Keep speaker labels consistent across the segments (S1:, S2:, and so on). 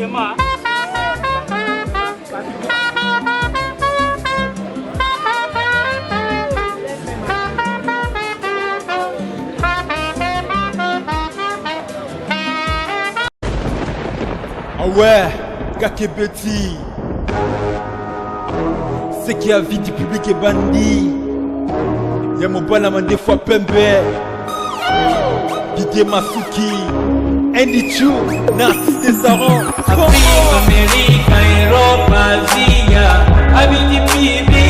S1: Ah ouais, Kakebeti. C'est qui a vie du public est bandit. Y'a mon bon des fois Pembe. Didier Masuki. Andy Chou, Narcisse Desaron.
S2: Afrique, Amérique, Europe, Asie, Abidi Pibi.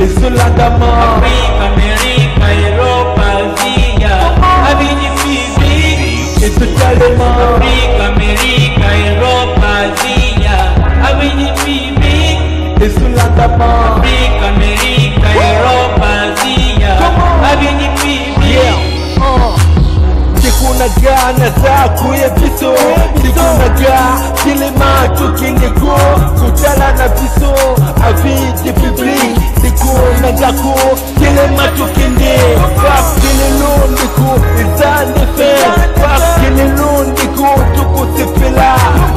S1: Et Soladama.
S2: Afrique, Amérique, Europe, Asie, Abidi Pibi.
S1: Et totalement.
S2: Afrique, Amérique, Europe, Asie, Abidi Pibi.
S1: Et Soladama.
S2: Afrique, Amérique, Europe, Asie, Abidi Pibi.
S1: Kunaga na za kuye biso Kunaga kilema tukiniko Kutala na biso Avis du public Kunaga ko kilema tukinde Parce que le long diko Izan de fer Parce que le long diko Tuko sepela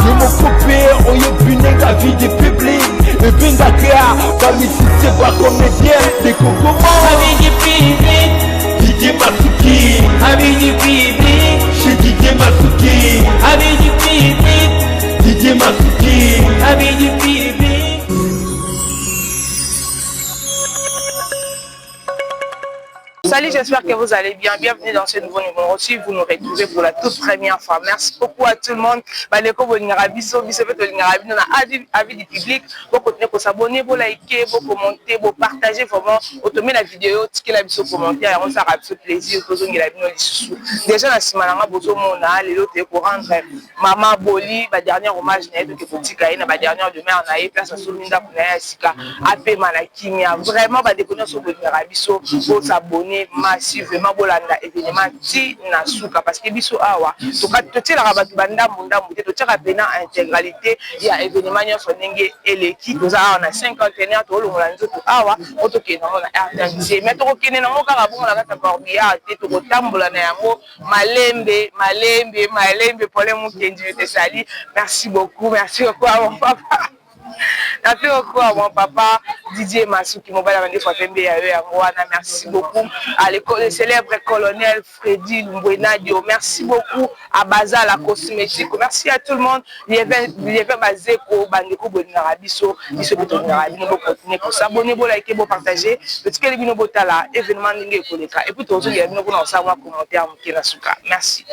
S1: Nimo coupe Oye buneng avis du public Et binga kya Bami si c'est pas comédien Diko comment
S2: Abidi Pibi.
S1: Didier Masuki
S2: Abidi Pibi.
S1: Chez Didier Masuki
S2: Abidi Pibi.
S1: Didier Masuki
S2: Abidi Pibi.
S3: Salut, j'espère que vous allez bien. Bienvenue dans ce nouveau numéro. Si vous nous retrouvez pour la toute première fois, merci beaucoup à tout le monde. Baleko Bolingarabiso, Bisobet Bolingarabiso, avis du public. Vous continuez pour s'abonner, vous liker, vous commenter, vous partager vraiment. Automatiquement la vidéo, ticket la biso commenter, on s'arrête avec plaisir. Déjà, la semaine, bozo mona, les autres pour rendre Maman Boli, ma dernière hommage, n'est que petit caïna, ma dernière demeure, on a eu place à Solinda pour Sika, AP Manakimia. Vraiment, va déconner sur Bolingarabiso, pour s'abonner. Massivement bolanda événement ti na suka parce que biso awa to ka to la rabatu banda munda muté to tira bena intégralité ya événement nyonso ndenge eleki to za on a 50 to longola nzoto awa oto ke na on a RTNC mais to kokene na moka ka bongo la kata corbia te to kotambola na yango malembe pole mu kenji te sali merci beaucoup à mon papa. Merci beaucoup à mon papa Didier Masuki, mon bel fois merci beaucoup à le célèbre colonel Freddy Lumbwenadio, merci beaucoup à Baza la cosmétique, merci à tout le monde. Il y avait Bazeko, Bandeko Bonarabiso, il se peut continuer pour s'abonner, pour liker, pour partager. Le ticket de Botala, événement Ninge Koleka. Et puis, tout le monde, vous en savoir commenter à Moukenasuka. Merci.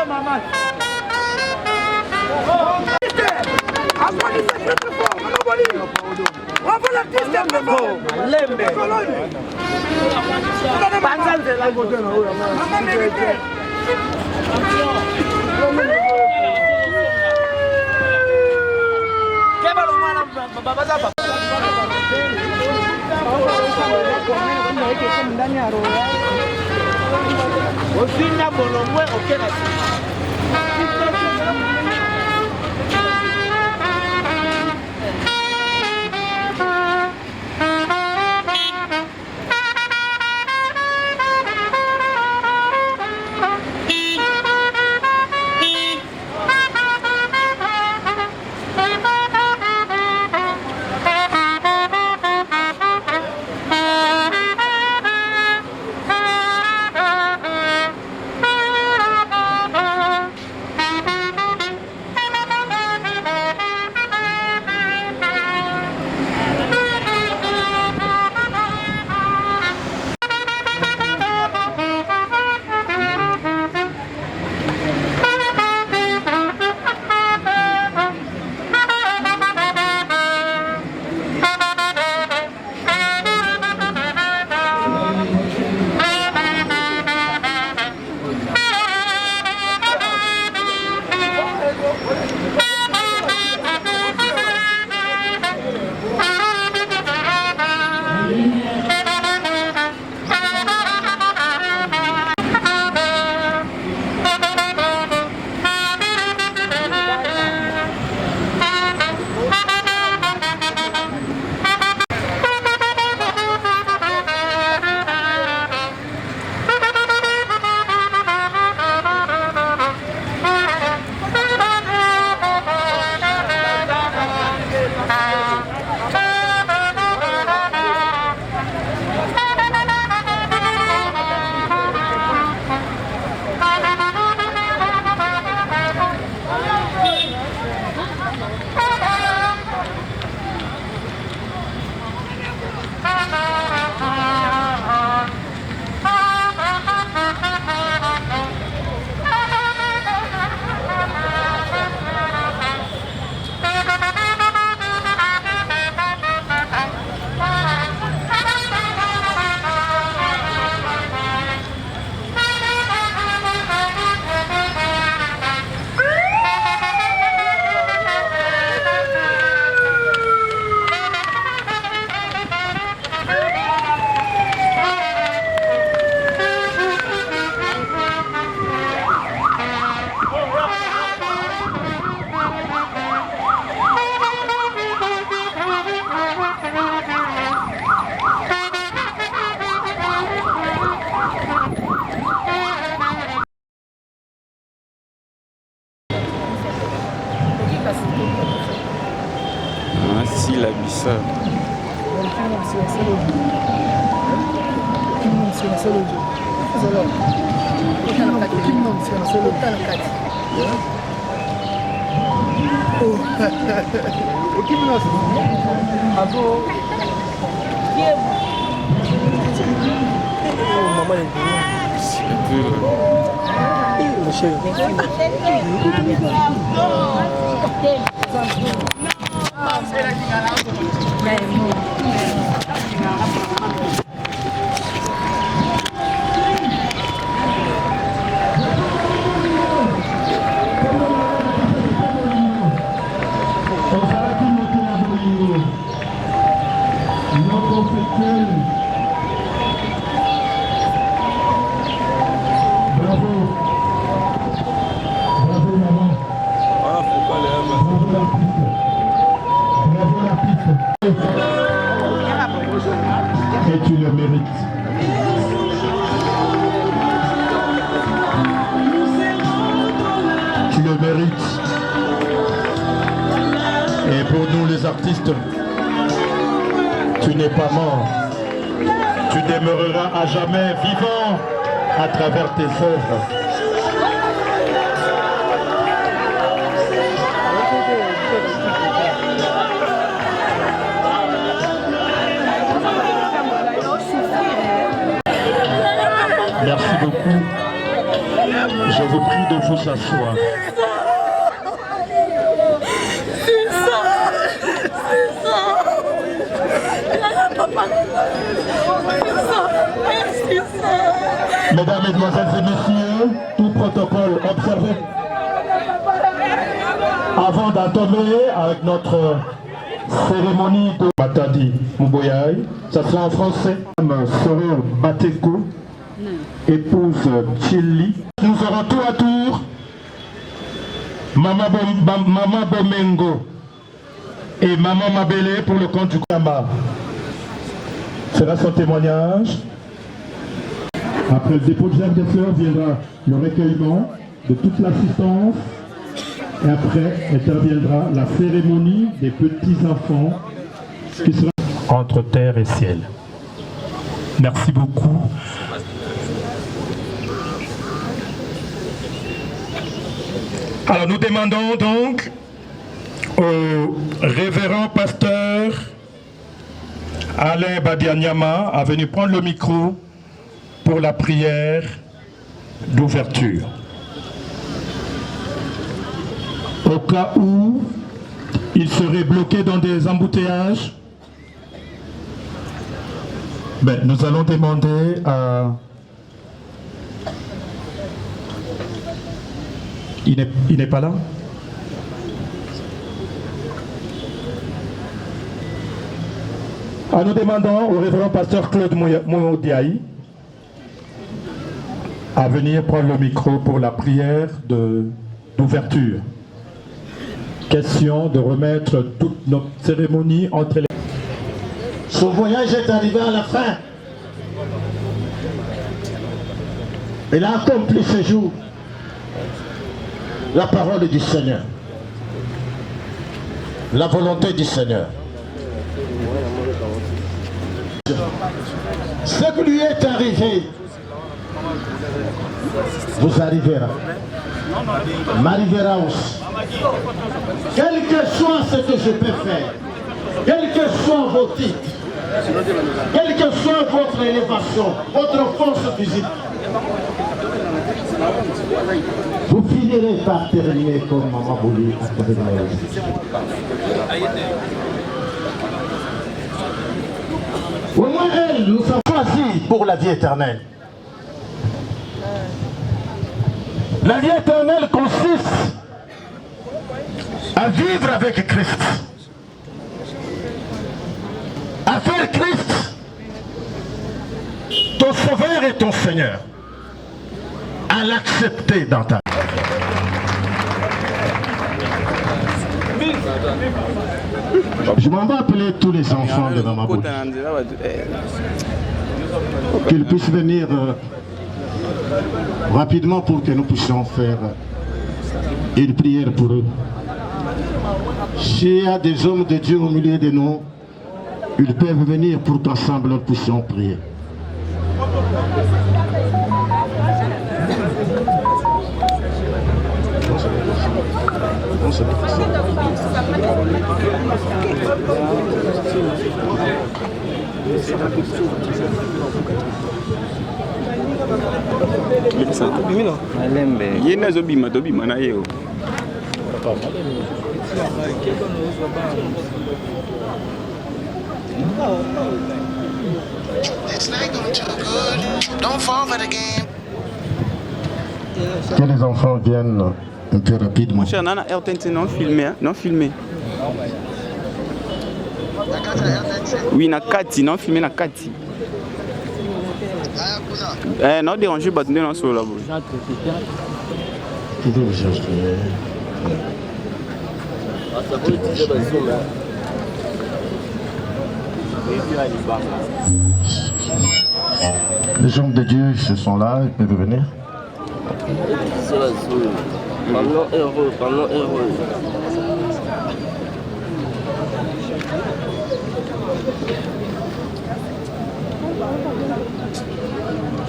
S4: Maman. Si la bissa.
S5: Et tu le mérites. Tu le mérites. Et pour nous les artistes, tu n'es pas mort. Tu demeureras à jamais vivant à travers tes œuvres. Merci beaucoup. Je vous prie de vous asseoir.
S6: C'est ça.
S5: Mesdames, Mesdemoiselles et Messieurs, tout protocole observé. Avant d'entamer avec notre cérémonie de Matadi Mouboyaï, ça sera en français. Soror Bateko, épouse Chili. Nous aurons tour à tour Maman Bomengo et Maman Mabele pour le compte du Kama. Fera son témoignage. Après le dépôt de germe des fleurs viendra le recueillement de toute l'assistance. Et après interviendra la cérémonie des petits-enfants qui sera entre terre et ciel. Merci beaucoup. Alors nous demandons donc au révérend pasteur Alain Badianyama à venir prendre le micro pour la prière d'ouverture. Au cas où il serait bloqué dans des embouteillages, nous allons demander à... Il n'est pas là? Nous demandons au révérend pasteur Claude Moudiaï à venir prendre le micro pour la prière d'ouverture. Question de remettre toute notre cérémonie entre les...
S4: Son voyage est arrivé à la fin. Il a accompli ce jour la parole du Seigneur, la volonté du Seigneur. Ce qui lui est arrivé vous arrivera, m'arrivera aussi. Quel que soit ce que je peux faire, quel que soit vos titres, quelle que soit votre élévation, votre force physique, vous finirez par terminer comme Maman Bouli a terminé. Au moins elle nous a choisi pour la vie éternelle. La vie éternelle consiste à vivre avec Christ, à faire Christ ton sauveur et ton Seigneur, à l'accepter dans ta vie. Je m'en vais appeler tous les enfants de Maman Bouli, qu'ils puissent venir rapidement pour que nous puissions faire une prière pour eux. S'il y a des hommes de Dieu au milieu de nous, ils peuvent venir pour qu'ensemble nous puissions prier.
S6: Yena zobima tobima na ye.
S7: It's not going too good. Don't fall for the game.
S4: Que les enfants viennent un peu rapidement.
S6: Mon cher Nana, RTNC non filmé, hein? Non filmé. Oui, na kati, non filmé na kati. Non déranger, bah tu n'es pas sur la bouche.
S4: Les hommes de Dieu, ils sont là, ils peuvent venir.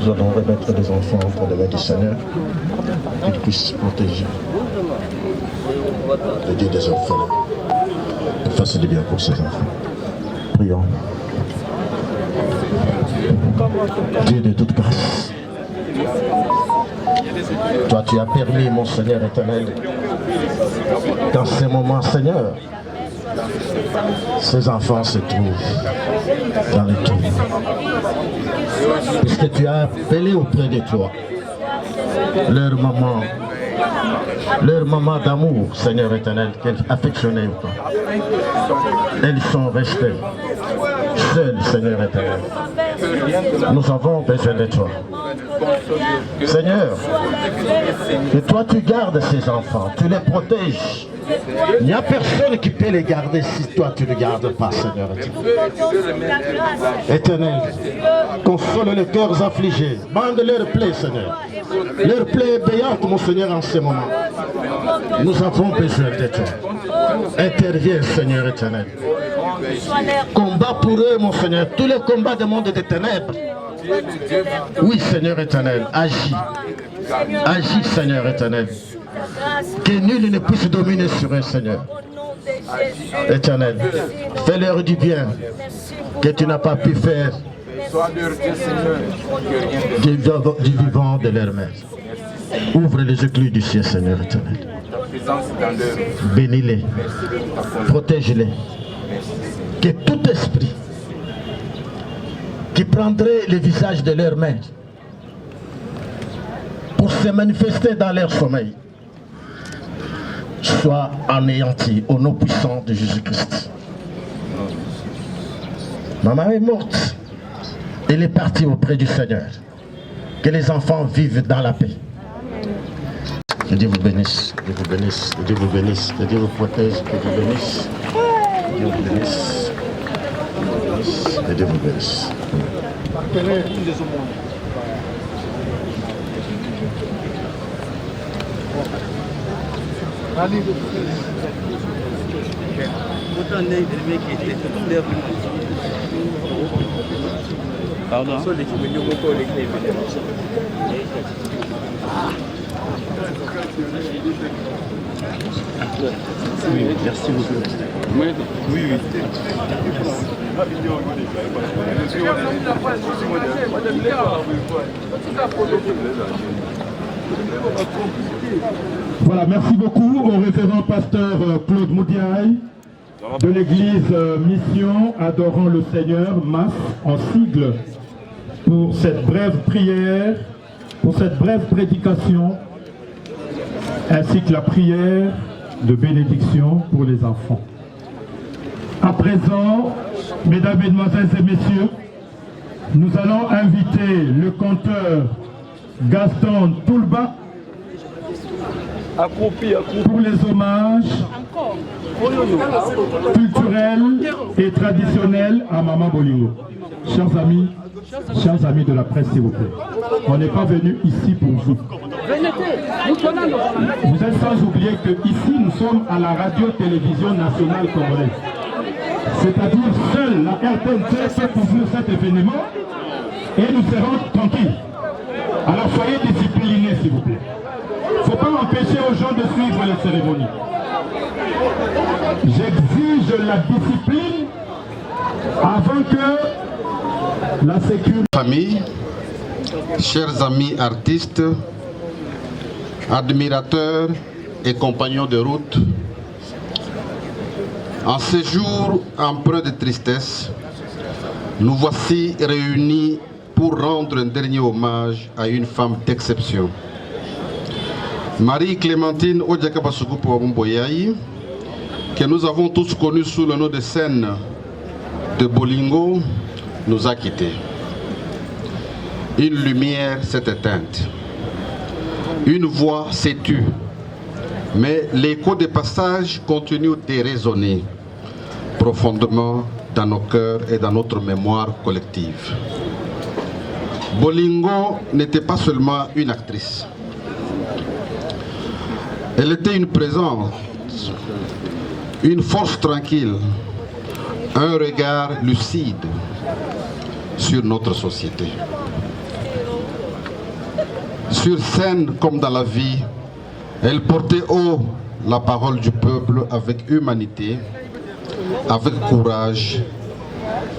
S4: Nous allons remettre les enfants entre les mains du Seigneur, qu'ils puissent protéger le Dieu des enfants. Et fasse du bien pour ces enfants. Prions. Dieu de toute grâce, toi tu as permis, mon Seigneur éternel, dans ces moments, Seigneur, ces enfants se trouvent dans les tours. Puisque tu as appelé auprès de toi leur maman d'amour, Seigneur éternel, qu'elle affectionnait ou pas. Elles sont restées seules, Seigneur éternel. Nous avons besoin de toi. Seigneur, que toi tu gardes ces enfants, tu les protèges. Il n'y a personne qui peut les garder si toi tu ne les gardes pas, Seigneur éternel. Console les cœurs affligés, bande leurs plaies, Seigneur. Leurs plaies béantes, mon Seigneur, en ce moment. Nous avons besoin de toi. Interviens, Seigneur éternel. Combat pour eux, mon Seigneur, tous les combats du monde des ténèbres. Oui, Seigneur éternel, agis. Agis, Seigneur éternel. Que nul ne puisse dominer sur eux, Seigneur éternel. Fais-leur du bien que tu n'as pas pu faire du vivant de leur mère. Ouvre les écluses du ciel, Seigneur éternel. Bénis-les, protège-les. Que tout esprit qui prendrait le visage de leur mère pour se manifester dans leur sommeil soit anéanti au nom puissant de Jésus-Christ. Maman est morte. Elle est partie auprès du Seigneur. Que les enfants vivent dans la paix. Que Dieu vous bénisse, que Dieu vous bénisse, que Dieu vous bénisse, que Dieu vous protège, que Dieu vous bénisse. Que Dieu vous bénisse. Que Dieu vous bénisse.
S6: Pardon. Oui, merci beaucoup. Oui, oui.
S5: Voilà, merci beaucoup au référent pasteur Claude Moudiaï de l'église Mission Adorant le Seigneur, MAS, en sigle, pour cette brève prière, pour cette brève prédication, ainsi que la prière de bénédiction pour les enfants. À présent, mesdames, mesdemoiselles et messieurs, nous allons inviter le conteur Gaston Toulba pour les hommages culturels et traditionnels à Maman Bolingo. Chers amis de la presse, s'il vous plaît, on n'est pas venu ici pour vous. Vous êtes sans oublier que ici nous sommes à la radio-télévision nationale congolaise. C'est-à-dire seule la RTNC peut couvrir cet événement et nous serons tranquilles. Alors soyez disciplinés, s'il vous plaît. Il ne faut pas empêcher aux gens de suivre les cérémonies. J'exige la discipline avant que la sécurité...
S8: Famille, chers amis artistes, admirateurs et compagnons de route, en ce jour empreint de tristesse, nous voici réunis pour rendre un dernier hommage à une femme d'exception. Marie-Clémentine Odiakabasukupo Wabumboyaï, que nous avons tous connue sous le nom de scène de Bolingo, nous a quittés. Une lumière s'est éteinte. Une voix s'est tue. Mais l'écho des passages continue de résonner profondément dans nos cœurs et dans notre mémoire collective. Bolingo n'était pas seulement une actrice. Elle était une présence, une force tranquille, un regard lucide sur notre société. Sur scène comme dans la vie, elle portait haut la parole du peuple avec humanité, avec courage,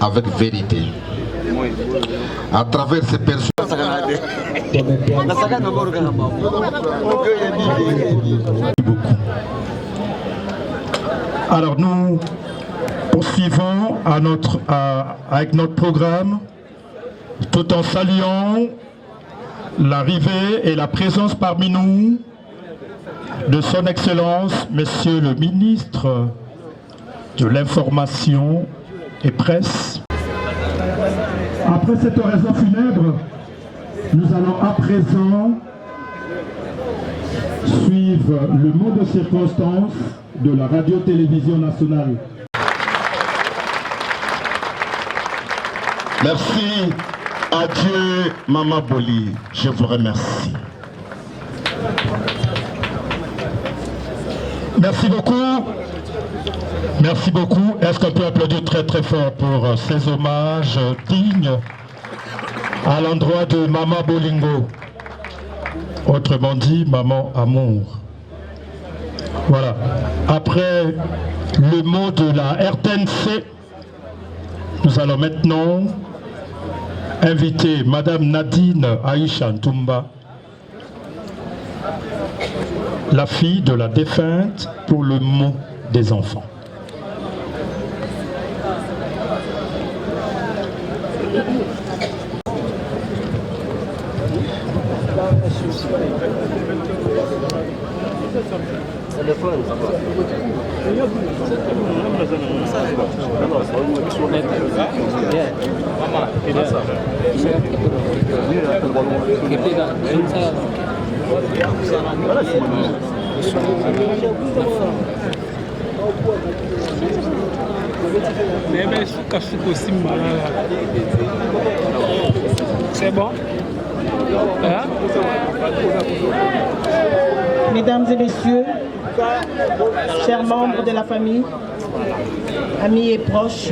S8: avec vérité. À travers ces personnes...
S5: Alors nous Poursuivons avec notre programme, tout en saluant l'arrivée et la présence parmi nous de son Excellence, Monsieur le ministre de l'Information et Presse. Après cette oraison funèbre, nous allons à présent suivre le mot de circonstance de la Radio-Télévision nationale.
S4: Merci. Adieu, Maman Boli. Je vous remercie.
S5: Merci beaucoup. Merci beaucoup. Est-ce qu'on peut applaudir très très fort pour ces hommages dignes à l'endroit de Maman Bolingo, autrement dit Maman Amour. Voilà. Après le mot de la RTNC, nous allons maintenant inviter Madame Nadine Aïcha Ntoumba, la fille de la défunte, pour le mot des enfants.
S9: C'est bon? Hein?
S10: Mesdames et messieurs, chers membres de la famille, amis et proches,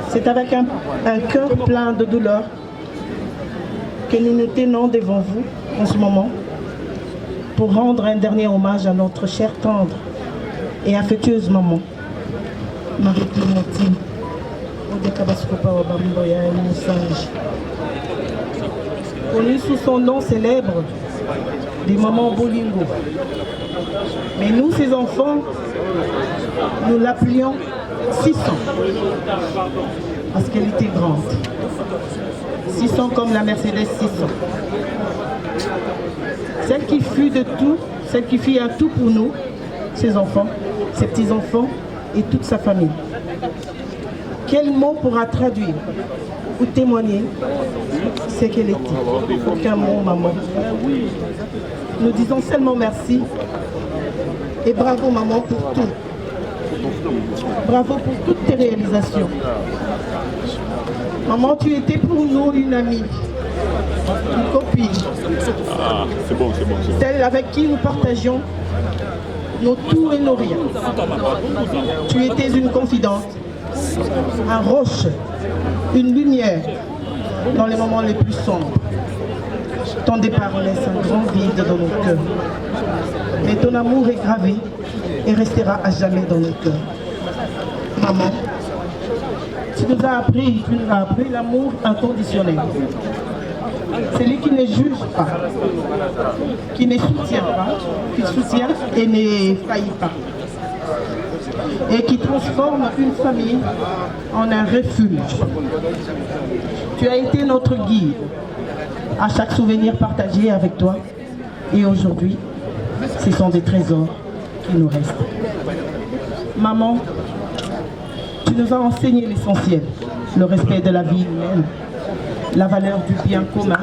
S10: c'est avec un cœur plein de douleur que nous nous tenons devant vous en ce moment pour rendre un dernier hommage à notre chère, tendre et affectueuse maman, Marie-Clémentine Odekabasikopa Wabamboya Moussange. Connue sous son nom célèbre des Maman Bolingo. Mais nous, ses enfants, nous l'appelions 600 parce qu'elle était grande. 600 comme la Mercedes 600. Celle qui fut de tout, celle qui fit un tout pour nous, ses enfants, ses petits-enfants et toute sa famille. Quel mot pourra traduire ou témoigner ce qu'elle était? Aucun mot, maman. Nous disons seulement merci et bravo, maman, pour tout. Bravo pour toutes tes réalisations. Maman, tu étais pour nous une amie, une copine.
S5: Ah, c'est bon.
S10: Celle avec qui nous partagions nos tout et nos rien. Tu étais une confidente, un roche, une lumière dans les moments les plus sombres. Ton départ laisse un grand vide dans nos cœurs. Mais ton amour est gravé et restera à jamais dans nos cœurs. Maman, tu nous as appris l'amour inconditionnel. Celui qui ne juge pas, qui ne soutient pas, qui soutient et ne faillit pas. Et qui transforme une famille en un refuge. Tu as été notre guide à chaque souvenir partagé avec toi. Et aujourd'hui, ce sont des trésors qui nous restent. Maman, tu nous as enseigné l'essentiel, le respect de la vie humaine, la valeur du bien commun,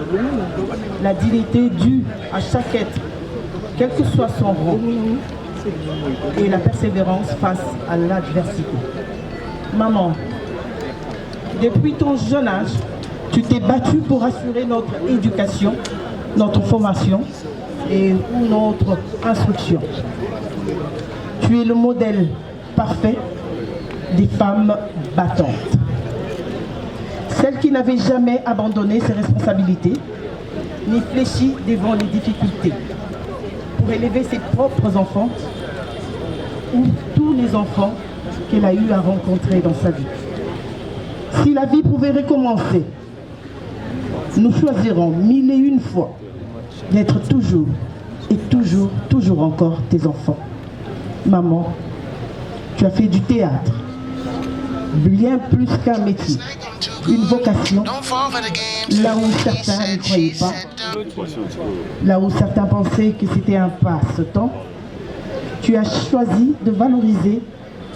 S10: la dignité due à chaque être, quel que soit son rang, et la persévérance face à l'adversité. Maman, depuis ton jeune âge, tu t'es battue pour assurer notre éducation, notre formation et notre instruction. Tu es le modèle parfait des femmes battantes. Celle qui n'avait jamais abandonné ses responsabilités, ni fléchi devant les difficultés, pour élever ses propres enfants ou tous les enfants qu'elle a eu à rencontrer dans sa vie. Si la vie pouvait recommencer, nous choisirons 1001 fois d'être toujours et toujours encore tes enfants. Maman, tu as fait du théâtre, bien plus qu'un métier, une vocation, là où certains ne croyaient pas, là où certains pensaient que c'était un passe-temps, tu as choisi de valoriser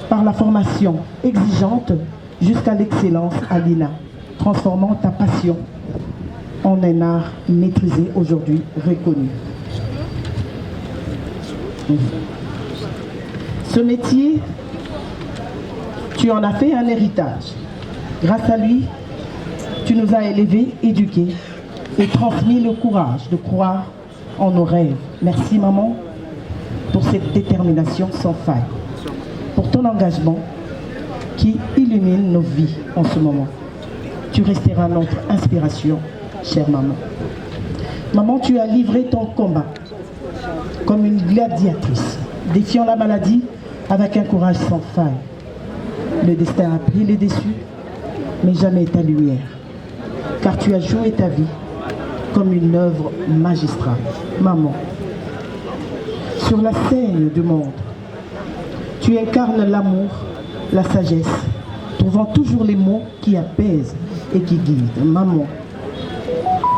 S10: par la formation exigeante jusqu'à l'excellence à l'INA, transformant ta passion en un art maîtrisé, aujourd'hui reconnu. Ce métier, tu en as fait un héritage. Grâce à lui, tu nous as élevés, éduqués et transmis le courage de croire en nos rêves. Merci maman pour cette détermination sans faille, pour ton engagement qui illumine nos vies en ce moment. Tu resteras notre inspiration, chère maman. Maman, tu as livré ton combat comme une gladiatrice, défiant la maladie avec un courage sans faille. Le destin a pris les déçus, mais jamais ta lumière, car tu as joué ta vie comme une œuvre magistrale. Maman, sur la scène du monde, tu incarnes l'amour, la sagesse, trouvant toujours les mots qui apaisent et qui guident. Maman,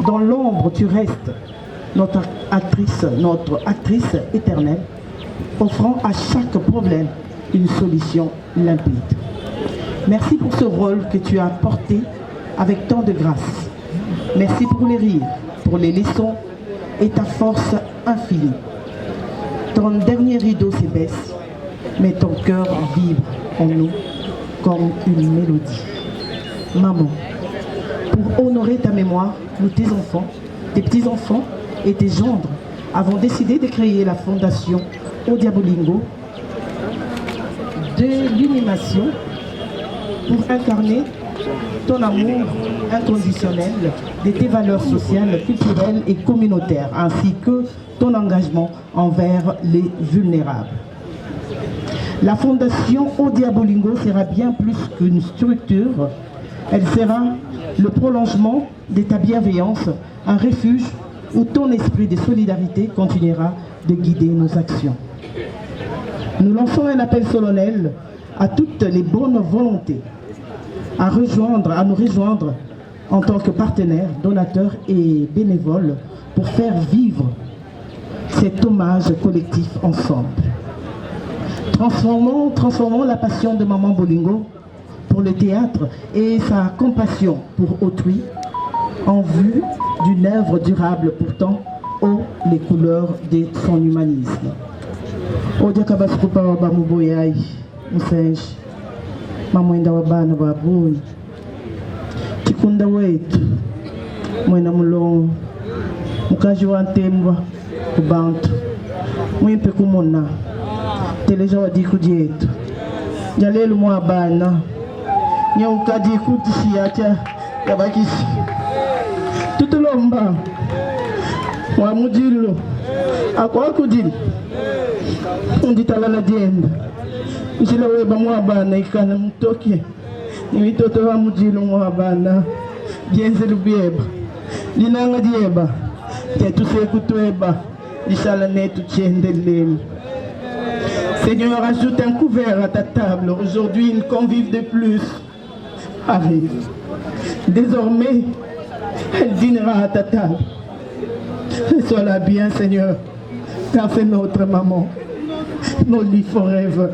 S10: dans l'ombre, tu restes notre actrice éternelle, offrant à chaque problème une solution limpide. Merci pour ce rôle que tu as porté avec tant de grâce. Merci pour les rires, pour les leçons et ta force infinie. Ton dernier rideau s'épaisse, mais ton cœur vibre en nous comme une mélodie. Maman, pour honorer ta mémoire, nous, tes enfants, tes petits-enfants et tes gendres avons décidé de créer la fondation Odia Bolingo de l'animation pour incarner ton amour inconditionnel de tes valeurs sociales, culturelles et communautaires, ainsi que ton engagement envers les vulnérables. La fondation Odia Bolingo sera bien plus qu'une structure, elle sera le prolongement de ta bienveillance, un refuge où ton esprit de solidarité continuera de guider nos actions. Nous lançons un appel solennel à toutes les bonnes volontés à nous rejoindre en tant que partenaires, donateurs et bénévoles pour faire vivre cet hommage collectif ensemble. Transformons la passion de Maman Bolingo pour le théâtre et sa compassion pour autrui en vue d'une œuvre durable pourtant haut les couleurs de son humanisme. Odia kabasukupa wa bamuboyai musenji mamwenda wa bana babuni tikunda wetu mwena mulongo mukaji wa ntembwa kubantu mwimpe kumona teleja wa diku dietu jalelu mwa bana nyaukadi kutishia yabakisi tutulomba wa mujilo akwa kudili unditalala dienda njila weba mwa bana ikana mtoke ni mitoto wa mujilo mwa bana jenze lubieba linanga dieba tetu sekutweba lishala netu tiendelele. Seigneur, ajoute un couvert à ta table. Aujourd'hui, une convive de plus arrive. Désormais, elle dînera à ta table. Sois-la bien, Seigneur, car c'est notre maman, nos lits forever.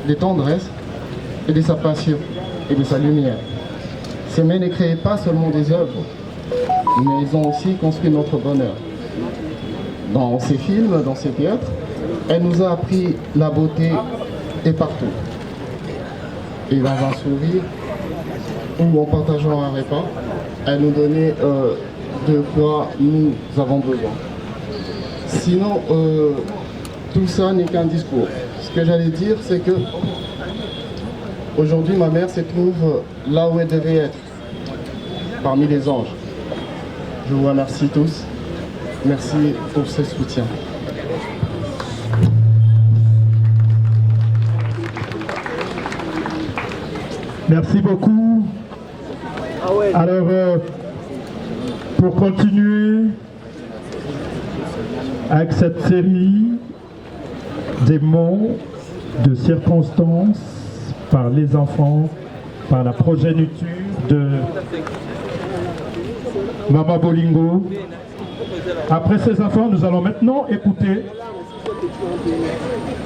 S11: De tendresse et de sa passion et de sa lumière. Ces mains ne créaient pas seulement des œuvres, mais ils ont aussi construit notre bonheur. Dans ces films, dans ces théâtres, elle nous a appris la beauté est partout. Et dans un sourire ou en partageant un repas, elle nous donnait de quoi nous avons besoin. Sinon, tout ça n'est qu'un discours. Ce que j'allais dire, c'est que aujourd'hui, ma mère se trouve là où elle devait être, parmi les anges. Je vous remercie tous Merci pour ce soutien.
S5: Merci beaucoup. Alors, pour continuer avec cette série des mots de circonstances par les enfants, par la progéniture de Mama Bolingo. Après ces enfants, nous allons maintenant écouter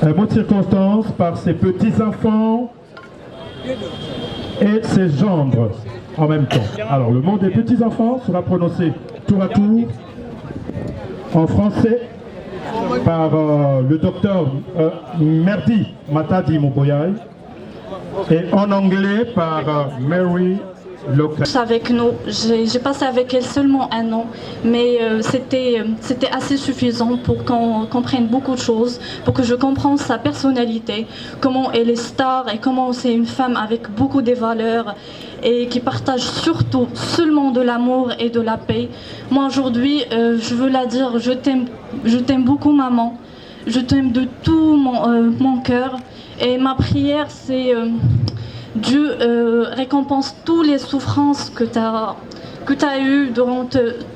S5: un mot de circonstance par ses petits-enfants et ses gendres en même temps. Alors, le mot des petits-enfants sera prononcé tour à tour en français par le docteur Merdi Matadi Mouboyaï et en anglais par Mary Locke.
S12: Avec nous, j'ai passé avec elle seulement 1 an, mais c'était assez suffisant pour qu'on comprenne beaucoup de choses, pour que je comprenne sa personnalité, comment elle est star et comment c'est une femme avec beaucoup de valeurs et qui partage surtout seulement de l'amour et de la paix. Moi aujourd'hui, je veux la dire, je t'aime beaucoup maman, je t'aime de tout mon cœur et ma prière c'est Dieu récompense toutes les souffrances que tu as eues durant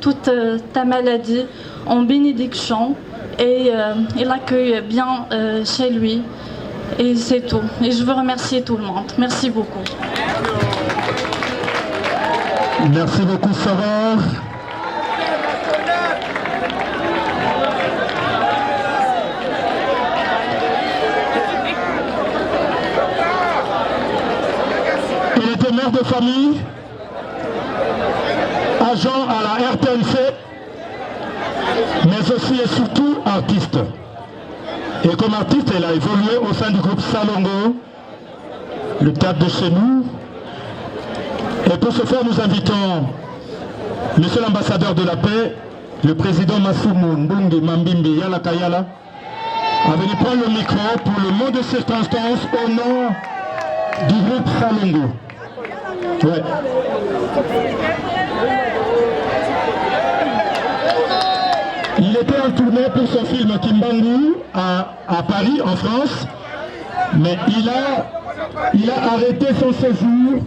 S12: toute ta maladie en bénédiction et il accueille bien chez lui. Et c'est tout. Et je veux remercier tout le monde. Merci beaucoup.
S5: Merci beaucoup, Sarah. Il était mère de famille, agent à la RTNC, mais aussi et surtout artiste. Et comme artiste, elle a évolué au sein du groupe Salongo, le théâtre de chez nous. Et pour ce faire, nous invitons Monsieur l'ambassadeur de la paix, le président Massoumou Mbungi Mambimbi Yalakayala, à venir prendre le micro pour le mot de circonstance au nom du groupe Salongo. Ouais. Il était en tournée pour son film Kimbangu à Paris, en France, mais il a arrêté son séjour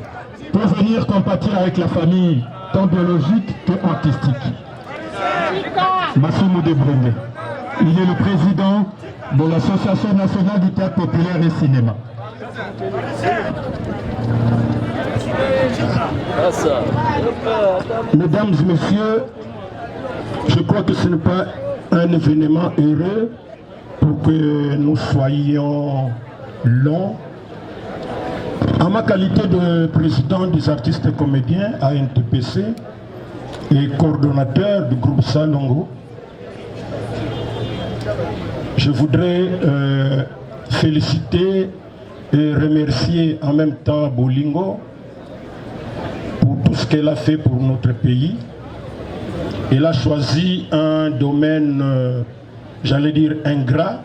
S5: pour venir compatir avec la famille, tant biologique que artistique. Massoumou Debrunde. Il est le président de l'Association nationale du théâtre populaire et cinéma. Mesdames et messieurs, je crois que ce n'est pas un événement heureux pour que nous soyons longs. En ma qualité de président des artistes et comédiens à NTPC et coordonnateur du groupe Salongo, je voudrais féliciter et remercier en même temps Bolingo pour tout ce qu'elle a fait pour notre pays. Elle a choisi un domaine, j'allais dire, ingrat.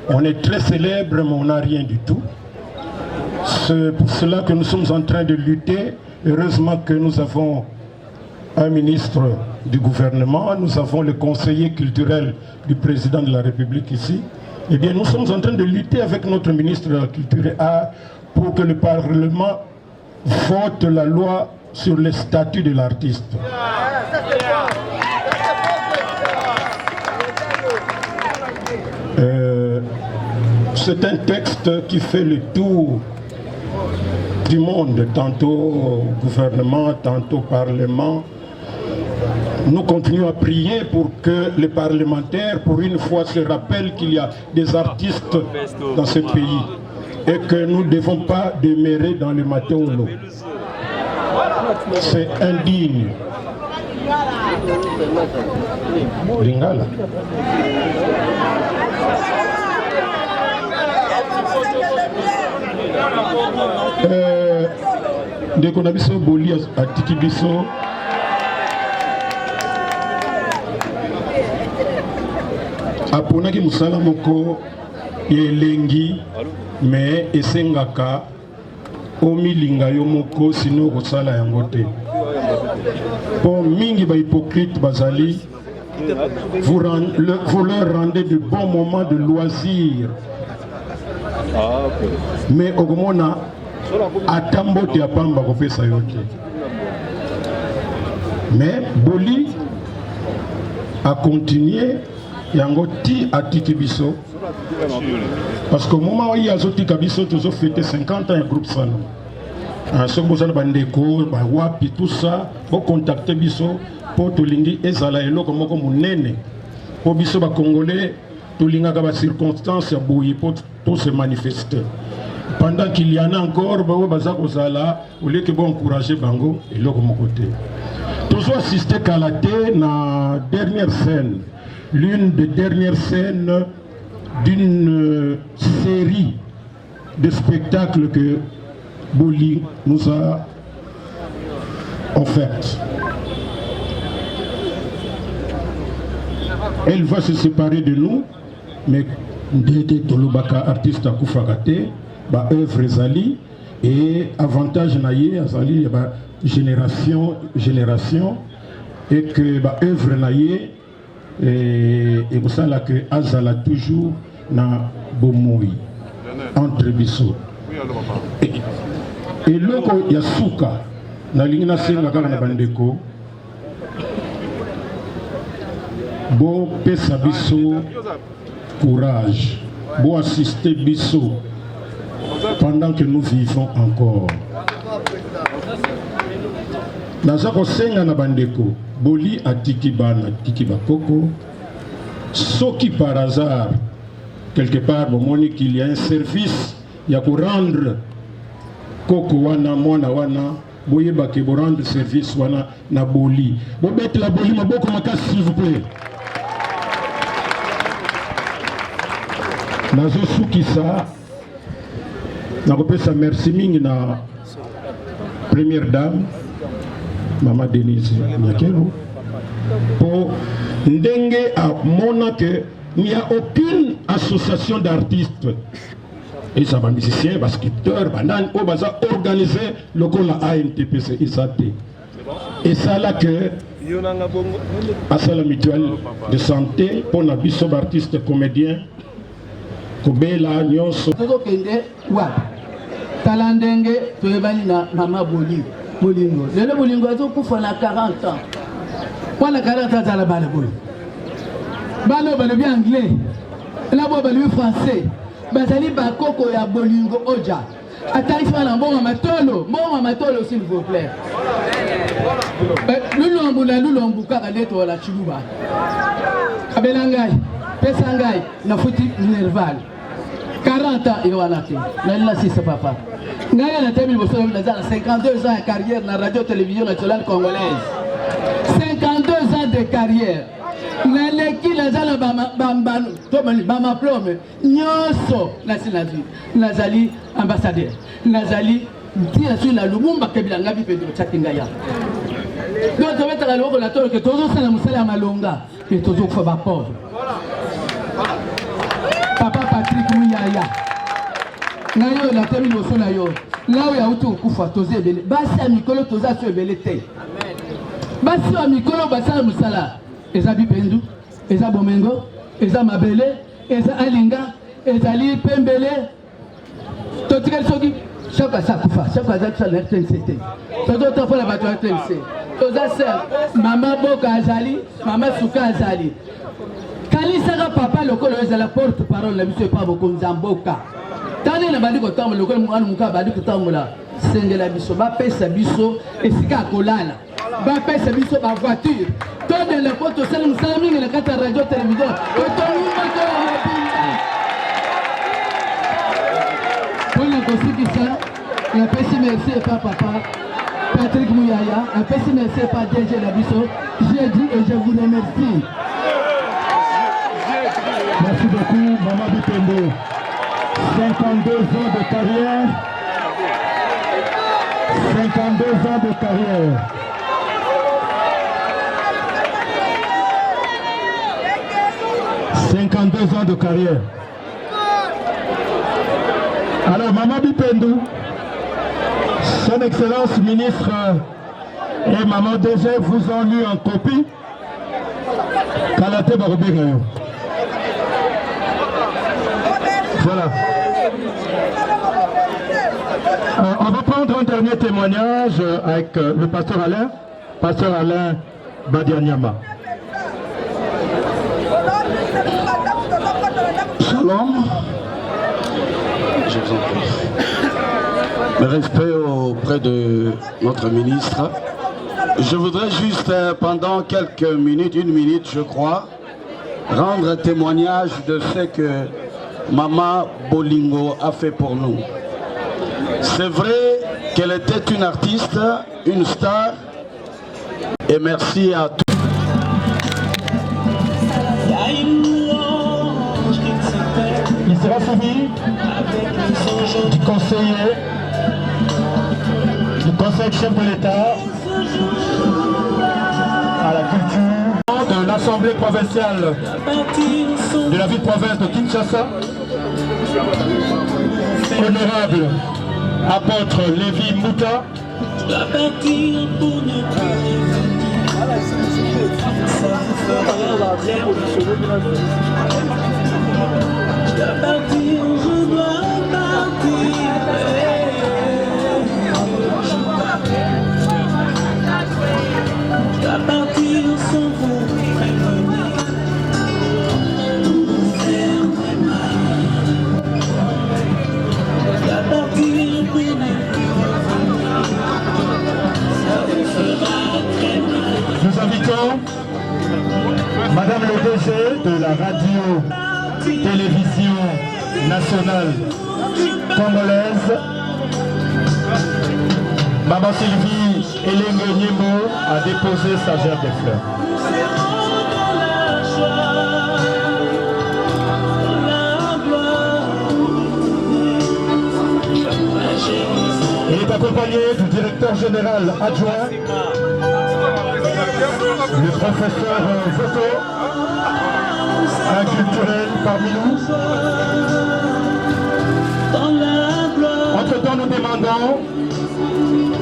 S5: On est très célèbre, mais on n'a rien du tout. C'est pour cela que nous sommes en train de lutter. Heureusement que nous avons un ministre du gouvernement, nous avons le conseiller culturel du président de la République ici. Eh bien, nous sommes en train de lutter avec notre ministre de la Culture et Art pour que le Parlement vote la loi sur le statut de l'artiste. C'est un texte qui fait le tour du monde, tantôt au gouvernement, tantôt au Parlement. Nous continuons à prier pour que les parlementaires, pour une fois, se rappellent qu'il y a des artistes dans ce pays et que nous ne devons pas demeurer dans le matin ou l'eau. C'est indigne. Lingala. Ndeko na biso boli atiki biso aponaki musala moko elengi me esengaka omilinga yo moko sino kosala yango te. Po mingi ba hypocrite bazali
S4: vous leur rendez de bons moments de loisirs. Mais au moment atambo te apamba kopesa yote. Mais Boli a continué yango ti atiki biso. Parce qu'au moment où il y a zoti kabiso tous ont fêté 50 ans un groupe Sano. Ce que vous avez bandeko, wapi tout ça, pour contacter biso pour tolingi ezala elo comme munene. Pour biso ba congolais tolinga ka ba circonstances ya boyi pour tout se manifester. Pendant qu'il y en a encore, au lieu que vous encourager Bango, et l'autre mon côté. Toujours assisté qu'à la télé, la dernière scène, l'une des dernières scènes d'une série de spectacles que Boli nous a offert. Elle va se séparer de nous, mais Ndete Tolobaka, artiste à Koufagate, ba œuvre zali et avantage naïe azali ba génération et que ba œuvre naïe et pour ça là que azala toujours na bomoi entre biso et loko yasuka na lingina senga kala na bandeko bo pesa biso courage bo assister biso pendant que nous vivons encore. Nazako senga na bandeko, Boli a tikibana, tikibakoko. Soki par hasard, quelque part, bon, qu'il y a un service, il y a pour rendre Koko wana, mwana wana, boyeba ke bo rendre service wana na Boli. Bo bête la Boli, ma boko makas s'il vous plaît. Nazo souki ça. Je merci mingi na première dame Maman Denise Nyakelo pour ndenge à mona que il n'y a aucune association d'artistes et ça va musiciens, va sculpteurs, banane au baza organisé le con la ANTPC ISAT et ça là que à la mutuelle de santé pour la biso artiste comédien Kobela nyonso
S13: Talandenge, tu es venu à Maman Boli, Bolingo. Le Bolingo a tout pour 40 ans. Quand 40 ans, tu as la balle. Bano, le bien anglais. La boîte, le français. Bazali Bakoko et Bolingo Oja. Attends, il faut un bon amatolo. Bon amatolo, s'il vous plaît. Lulombuka, Kaleto, la Chiluba. Kabelangai, Pesangai, Nafuti, Nerval. 40 ans, il va naître. Là, c'est papa. Il a 52 ans de carrière dans la radio-télévision nationale congolaise. 52 ans de carrière. Il a Nazali ambassadeur. Nazali tire sur la Lumumba Kebila Ngabi Pedro Tchatingaya. Donc, je vais te dire que tous les gens sont malonga et tous les gens sont pauvres. Papa Patrick Mouyaya. Nayo la temi boso na yo. Là où ya utu kufa toze belé. Basi a mikolo toza so belé te. Basi a mikolo basala musala. Eza bipendu, eza bomengo, eza mabele, eza alinga, eza li pembele. Totikali soki chaque sa kufa, chaque sa na RTNC. Todo to fa la bato RTNC. Toza sœur, maman Boka azali, maman Suka azali. Kalisaka papa lokolo ezala porte parole la monsieur pa boko nzamboka. Tane na badi ko tambo lokolo mwana muka badi ko tambola sengela biso ba pesa biso esika kolala. Ba pesa biso ba voiture. Tone le poto sel musami na kata radio télévision. To nyumba ko na pinda. Pour la constitution, la pesa merci pas papa Patrick Mouyaya, la pesa merci pas DG la biso. J'ai dit et je vous remercie.
S5: Merci beaucoup, Maman Bipendo. 52 ans de carrière. 52 ans de carrière. Ans de carrière. Alors, Maman Bipendo, Son Excellence ministre et Maman DG vous ont lu en copie Kalate Barobengayo. Voilà. On va prendre un dernier témoignage avec le pasteur Alain Badianyama.
S8: Shalom. Je vous en prie. Mes respects auprès de notre ministre. Je voudrais juste, pendant quelques minutes, 1 minute je crois, rendre témoignage de ce que Maman Bolingo a fait pour nous. C'est vrai qu'elle était une artiste, une star, et merci à tous.
S5: Il sera suivi du conseiller, du conseil chef de l'État à la culture, de l'Assemblée provinciale de la ville-province de Kinshasa, honorable apôtre Lévi Mouta, nous invitons Madame le DG de la radio-télévision nationale congolaise, Maman Sylvie Elengue Nyembo, a déposé sa gerbe de fleurs. Il est accompagné du directeur général adjoint, le professeur Voto, un culturel parmi nous. Entre-temps, nous demandons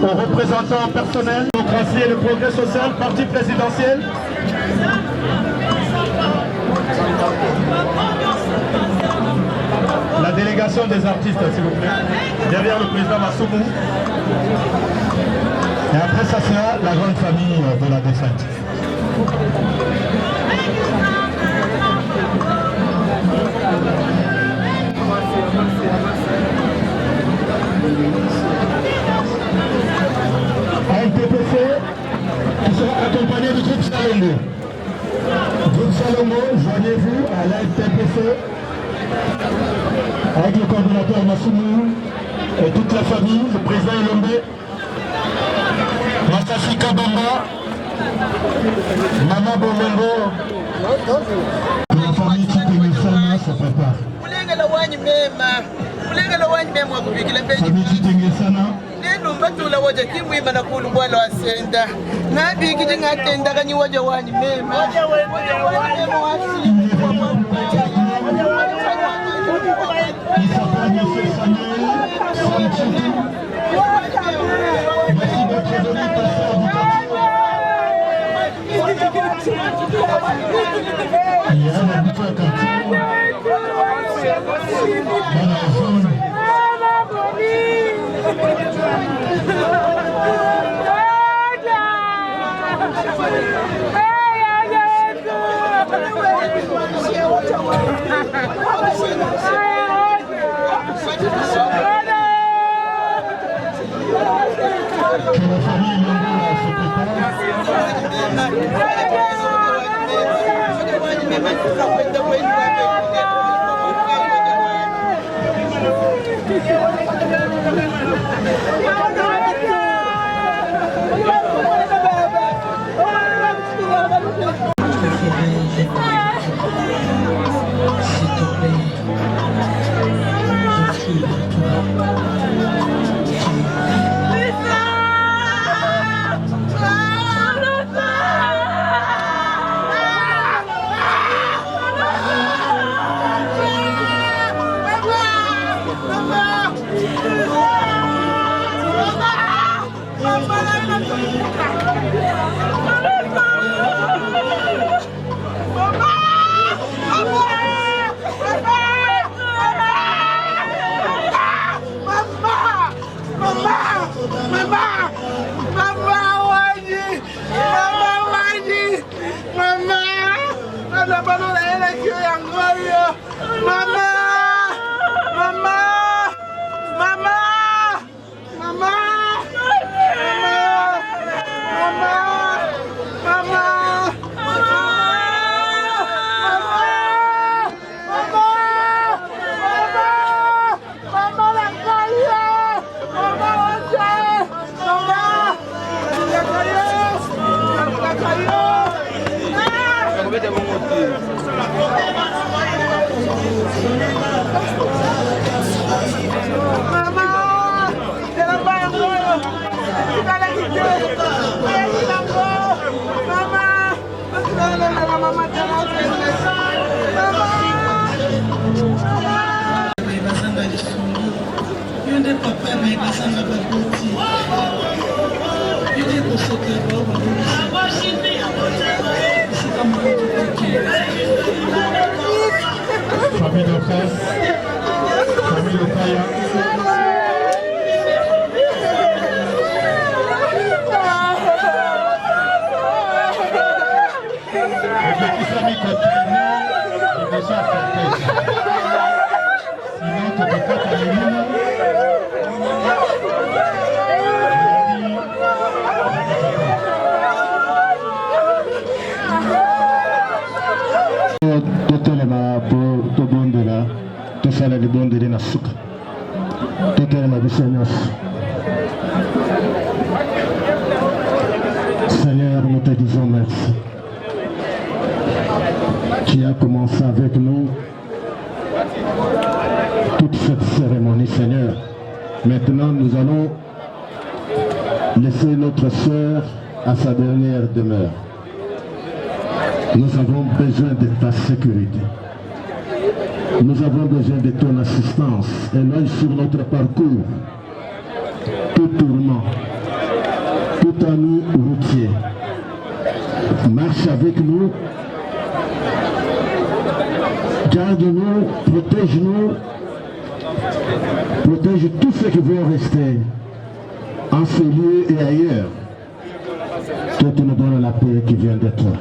S5: aux représentants personnels, démocratie et le progrès social, parti présidentiel. La délégation des artistes, s'il vous plaît, derrière le président Massoumou. Et après, ça sera la grande famille de la défunte. ANTPC qui sera accompagné du groupe Salomon. Groupe Salomon, joignez-vous à l'ANTPC avec le coordinateur Massoumou et toute la famille, le président Elombe, Masashi Kabamba, Maman Bomengo, la famille Chitengesana se prépare. Famille Chitengesana.
S14: Batula waje kimwima na kulubwala wasenda nabi kije ngatenda kanyi waje wani mema
S5: famille Docas, famille Lokaya.
S4: totelema po tobondela tosala libondeli na suka totelema biso nyonso. Seigneur, nous te disons merci. Tu as commencé avec nous toute cette cérémonie, Seigneur. Maintenant, nous allons laisser notre sœur à sa dernière demeure. Nous avons besoin de ta sécurité. Nous avons besoin de ton assistance. Éloigne sur notre parcours tout tourment, tout à nous routier. Marche avec nous. Garde-nous, protège-nous, protège tous ceux qui vont rester en ce lieu et ailleurs. Toi, tu nous donnes la paix qui vient de toi.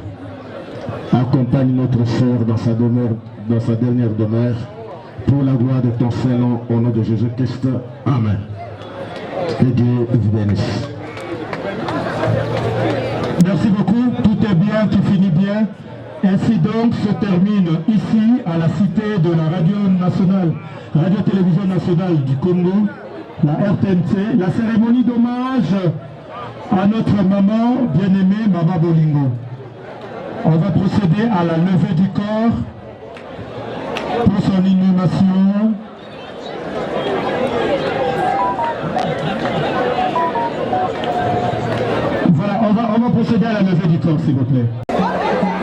S4: Accompagne notre sœur dans sa demeure, dans sa dernière demeure, pour la gloire de ton Saint-Nom, au nom de Jésus-Christ. Amen. Et Dieu vous bénisse.
S5: Merci beaucoup, tout est bien, tout finit bien. Ainsi donc se termine ici, à la cité de la Radio nationale, Radio-Télévision nationale du Congo, la RTNC, la cérémonie d'hommage à notre maman bien-aimée, Maman Bolingo. On va procéder à la levée du corps pour son inhumation. Voilà, on va procéder à la levée du corps, s'il vous plaît.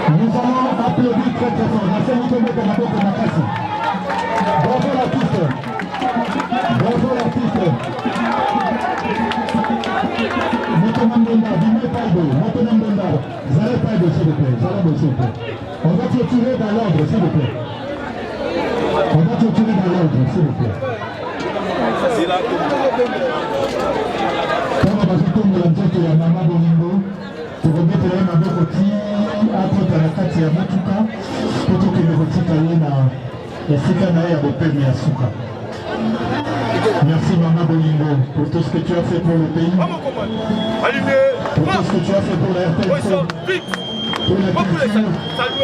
S5: Nous allons applaudir très très fort. La scène de Makassi. Bravo l'artiste. Bravo l'artiste. Motonambonda, Bimé Paido, Motonambonda, Zalé Paido, s'il vous plaît. Zalabo, s'il vous plaît. On va clôturer dans l'ordre, s'il vous plaît. On va clôturer dans l'ordre, s'il vous plaît. Comme on va se tourner la tête de la maman Bolingo, pour remettre la main de côté. Akota na kati ya motuka potokende kotika ye na esika na ye ya bopemi ya suka. Merci Maman Bolingo pour tout ce que tu as fait pour le pays, pour tout ce que tu as fait pour la RTNC, pour la culture,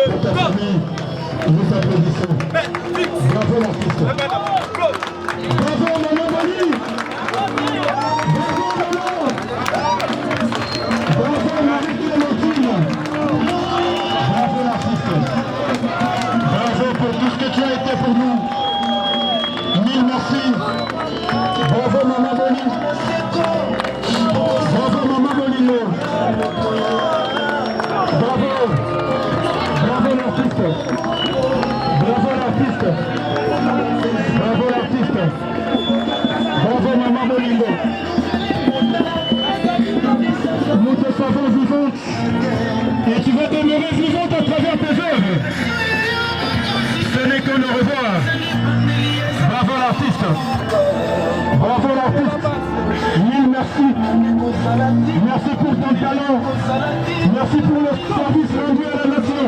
S5: pour ta famille. Nous applaudissons. Bravo l'artiste. Bravo Maman Bolingo. Bravo Maman. Bravo Marie-Clémentine. Bravo l'artiste. Bravo pour tout ce que tu as été pour nous. Mille merci. Bravo Maman Bolingo. Bravo Maman Bolingo. Bravo. Bravo l'artiste. Bravo l'artiste. Bravo l'artiste. Bravo Maman Bolingo. Nous te savons vivante et tu vas demeurer vivante à travers tes œuvres. Ce n'est que le revoir. Bravo l'artiste. Bravo l'artiste. Mille merci. Merci pour ton talent. Merci pour le service rendu à la nation.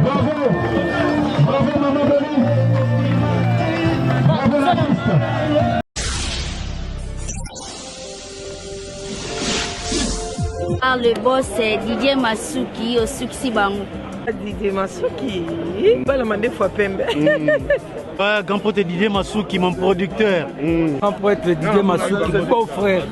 S5: Bravo. Bravo Maman Bolingo. Bravo l'artiste.
S15: Le boss Didier Masuki au Suksi Bango.
S16: Didier Masuki, Balamande fois Pembe.
S17: Grand pote Didier Masuki, mon producteur.
S16: Grand pote Didier Masuki, mon beau frère.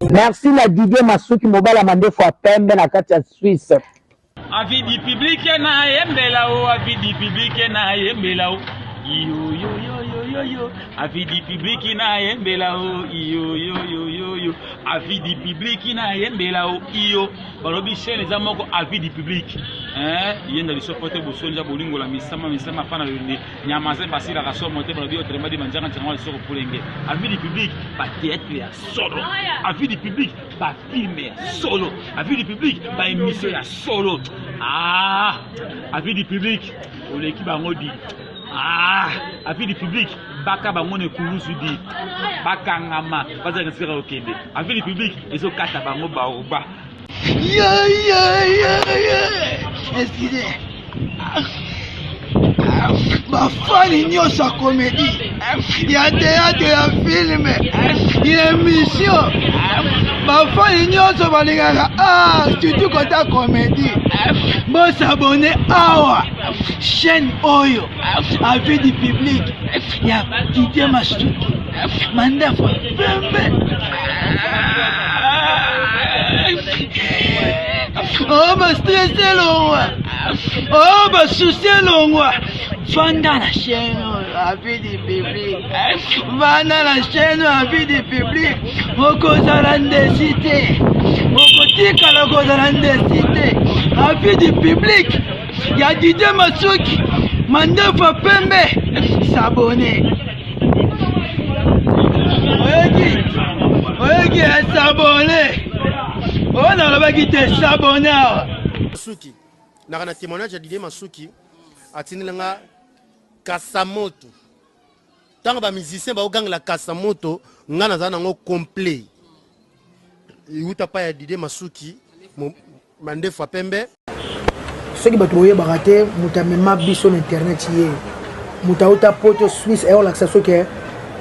S18: Merci la Didier Masuki, mon Balamande fois Pembe, la Katia Suisse.
S2: Avis du public na yembelao, avis du public na yembelao.
S6: yo yo yo yo yo yo. Avis du public na yembela o yo yo yo yo yo. Avis du public na yembela o yo. Balobi chaîne za moko avis du public. Yenda li sopote bosonja bolingo la misama pana le nyamaze basira ka somo te balobi otrema di manjanga tsango soko polenge. Avis du public ba théâtre ya solo. Avis du public ba film ya solo. Avis du public ba émission ya solo. Avis du public oleki bango di avis du public baka bango ne kurusu di bakangama baza ngasira okende avis du public ezokata bango baoba
S14: excusez bafani nyonso ya comédie ya théâtre ya filme ya émission bafani nyonso balingaka surtout kota comédie bosabone awa chaîne oyo avis du public ya Didier Masuki Mandefa Pembe bastresse longwa basusie longwa vanda na chaîne avis du public vanda na chaîne avis du public okozala ndesi te okotikala kozala ndesi te avis du public ya Didier Masuki Mandefa Pembe s'abonner oyeki s'abonner on a le qui te s'abonner
S17: Masuki na kana témoignage ya Didier Masuki atinilanga Kasamoto tanga ba musicien ba oganga la Kasamoto ngana za nango complet yuta pa ya Didier Masuki Mandefa Pembe
S19: soki bato boyebaka te moto amema biso na internet ye moto auta poto Suisse eolakisa soki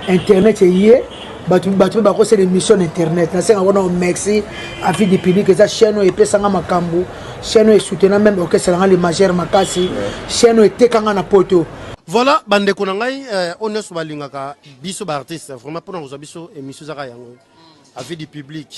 S19: internet ye bato bakosala émission na internet nasenga wana merci avis du public eza chaîne oyo epesanga makambo chaîne oyo esoutenga même okeselanga le majeur makasi chaîne oyo etekanga na poto.
S17: Voilà bandeko na ngai on nyonso balingaka biso ba artiste vraiment mpona kozwa biso émission zaka yango avis du public